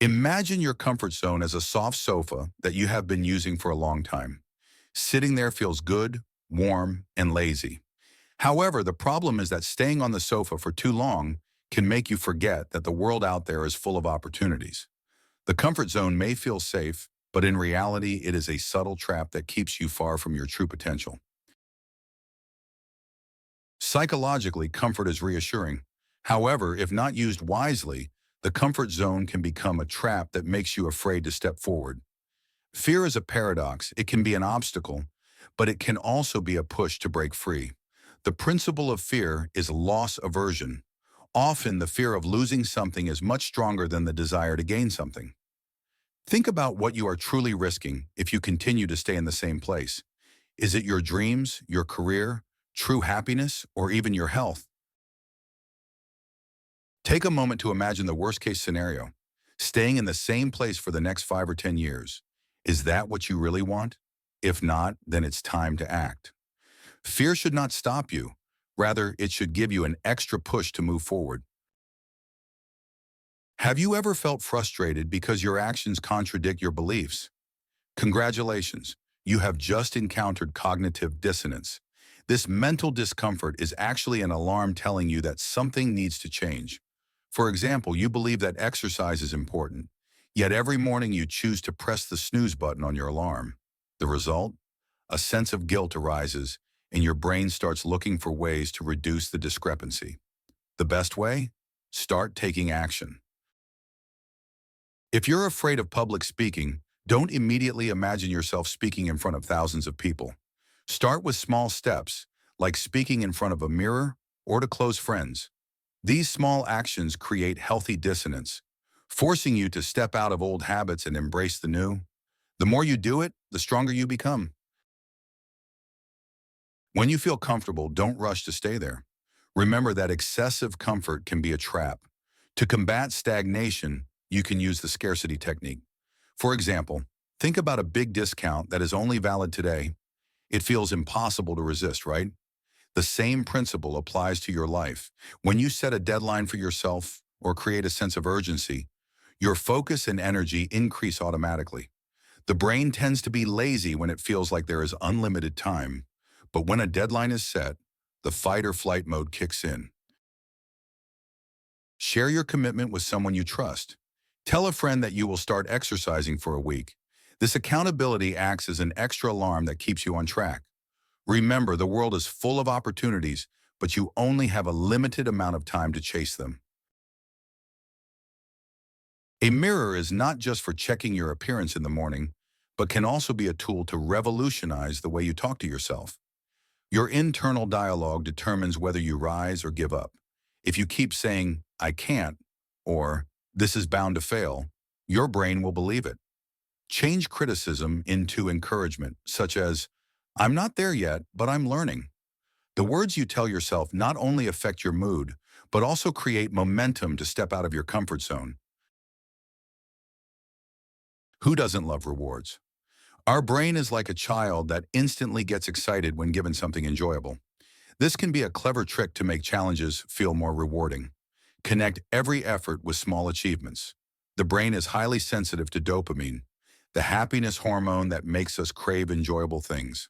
Imagine your comfort zone as a soft sofa that you have been using for a long time. Sitting there feels good, warm, and lazy. However, the problem is that staying on the sofa for too long can make you forget that the world out there is full of opportunities. The comfort zone may feel safe, but in reality, it is a subtle trap that keeps you far from your true potential. Psychologically, comfort is reassuring. However, if not used wisely, the comfort zone can become a trap that makes you afraid to step forward. Fear is a paradox. It can be an obstacle, but it can also be a push to break free. The principle of fear is loss aversion. Often, the fear of losing something is much stronger than the desire to gain something. Think about what you are truly risking if you continue to stay in the same place. Is it your dreams, your career, true happiness, or even your health? Take a moment to imagine the worst-case scenario, staying in the same place for the next 5 or 10 years. Is that what you really want? If not, then it's time to act. Fear should not stop you. Rather, it should give you an extra push to move forward. Have you ever felt frustrated because your actions contradict your beliefs? Congratulations, you have just encountered cognitive dissonance. This mental discomfort is actually an alarm telling you that something needs to change. For example, you believe that exercise is important, yet every morning you choose to press the snooze button on your alarm. The result? A sense of guilt arises, and your brain starts looking for ways to reduce the discrepancy. The best way? Start taking action. If you're afraid of public speaking, don't immediately imagine yourself speaking in front of thousands of people. Start with small steps, like speaking in front of a mirror or to close friends. These small actions create healthy dissonance, forcing you to step out of old habits and embrace the new. The more you do it, the stronger you become. When you feel comfortable, don't rush to stay there. Remember that excessive comfort can be a trap. To combat stagnation, you can use the scarcity technique. For example, think about a big discount that is only valid today. It feels impossible to resist, right? The same principle applies to your life. When you set a deadline for yourself or create a sense of urgency, your focus and energy increase automatically. The brain tends to be lazy when it feels like there is unlimited time, but when a deadline is set, the fight or flight mode kicks in. Share your commitment with someone you trust. Tell a friend that you will start exercising for a week. This accountability acts as an extra alarm that keeps you on track. Remember, the world is full of opportunities, but you only have a limited amount of time to chase them. A mirror is not just for checking your appearance in the morning, but can also be a tool to revolutionize the way you talk to yourself. Your internal dialogue determines whether you rise or give up. If you keep saying, "I can't," or "this is bound to fail," your brain will believe it. Change criticism into encouragement, such as, "I'm not there yet, but I'm learning." The words you tell yourself not only affect your mood, but also create momentum to step out of your comfort zone. Who doesn't love rewards? Our brain is like a child that instantly gets excited when given something enjoyable. This can be a clever trick to make challenges feel more rewarding. Connect every effort with small achievements. The brain is highly sensitive to dopamine, the happiness hormone that makes us crave enjoyable things.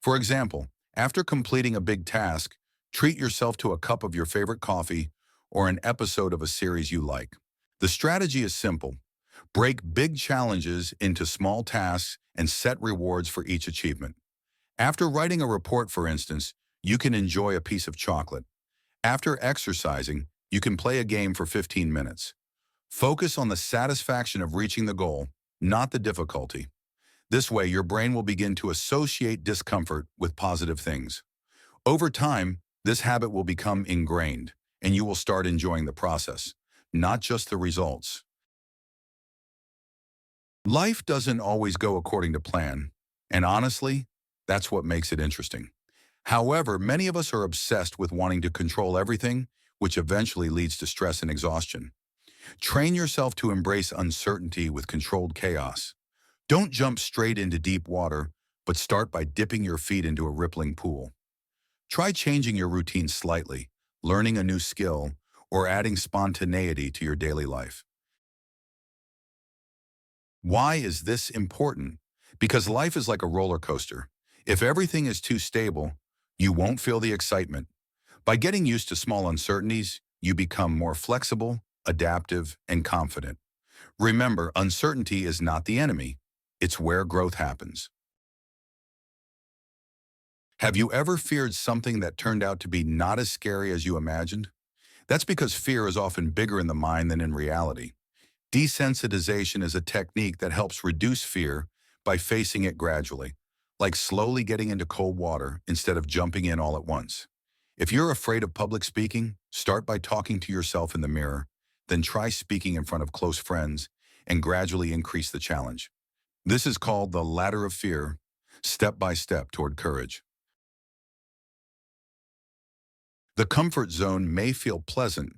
For example, after completing a big task, treat yourself to a cup of your favorite coffee or an episode of a series you like. The strategy is simple. Break big challenges into small tasks and set rewards for each achievement. After writing a report, for instance, you can enjoy a piece of chocolate. After exercising, you can play a game for 15 minutes. Focus on the satisfaction of reaching the goal, not the difficulty. This way, your brain will begin to associate discomfort with positive things. Over time, this habit will become ingrained, and you will start enjoying the process, not just the results. Life doesn't always go according to plan, and honestly, that's what makes it interesting. However, many of us are obsessed with wanting to control everything, which eventually leads to stress and exhaustion. Train yourself to embrace uncertainty with controlled chaos. Don't jump straight into deep water, but start by dipping your feet into a rippling pool. Try changing your routine slightly, learning a new skill, or adding spontaneity to your daily life. Why is this important? Because life is like a roller coaster. If everything is too stable, you won't feel the excitement. By getting used to small uncertainties, you become more flexible, adaptive, and confident. Remember, uncertainty is not the enemy. It's where growth happens. Have you ever feared something that turned out to be not as scary as you imagined? That's because fear is often bigger in the mind than in reality. Desensitization is a technique that helps reduce fear by facing it gradually, like slowly getting into cold water instead of jumping in all at once. If you're afraid of public speaking, start by talking to yourself in the mirror, then try speaking in front of close friends and gradually increase the challenge. This is called the ladder of fear, step by step toward courage. The comfort zone may feel pleasant,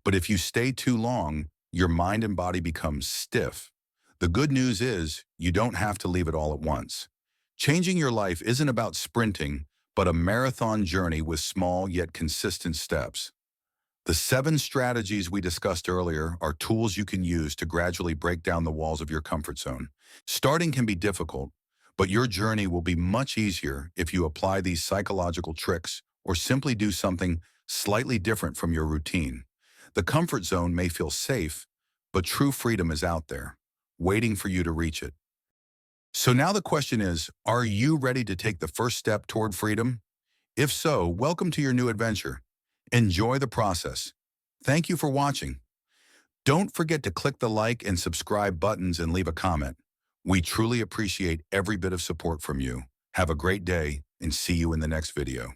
but if you stay too long, your mind and body become stiff. The good news is you don't have to leave it all at once. Changing your life isn't about sprinting, but a marathon journey with small yet consistent steps. The 7 strategies we discussed earlier are tools you can use to gradually break down the walls of your comfort zone. Starting can be difficult, but your journey will be much easier if you apply these psychological tricks or simply do something slightly different from your routine. The comfort zone may feel safe, but true freedom is out there, waiting for you to reach it. So now the question is, are you ready to take the first step toward freedom? If so, welcome to your new adventure. Enjoy the process. Thank you for watching. Don't forget to click the like and subscribe buttons and leave a comment. We truly appreciate every bit of support from you. Have a great day and see you in the next video.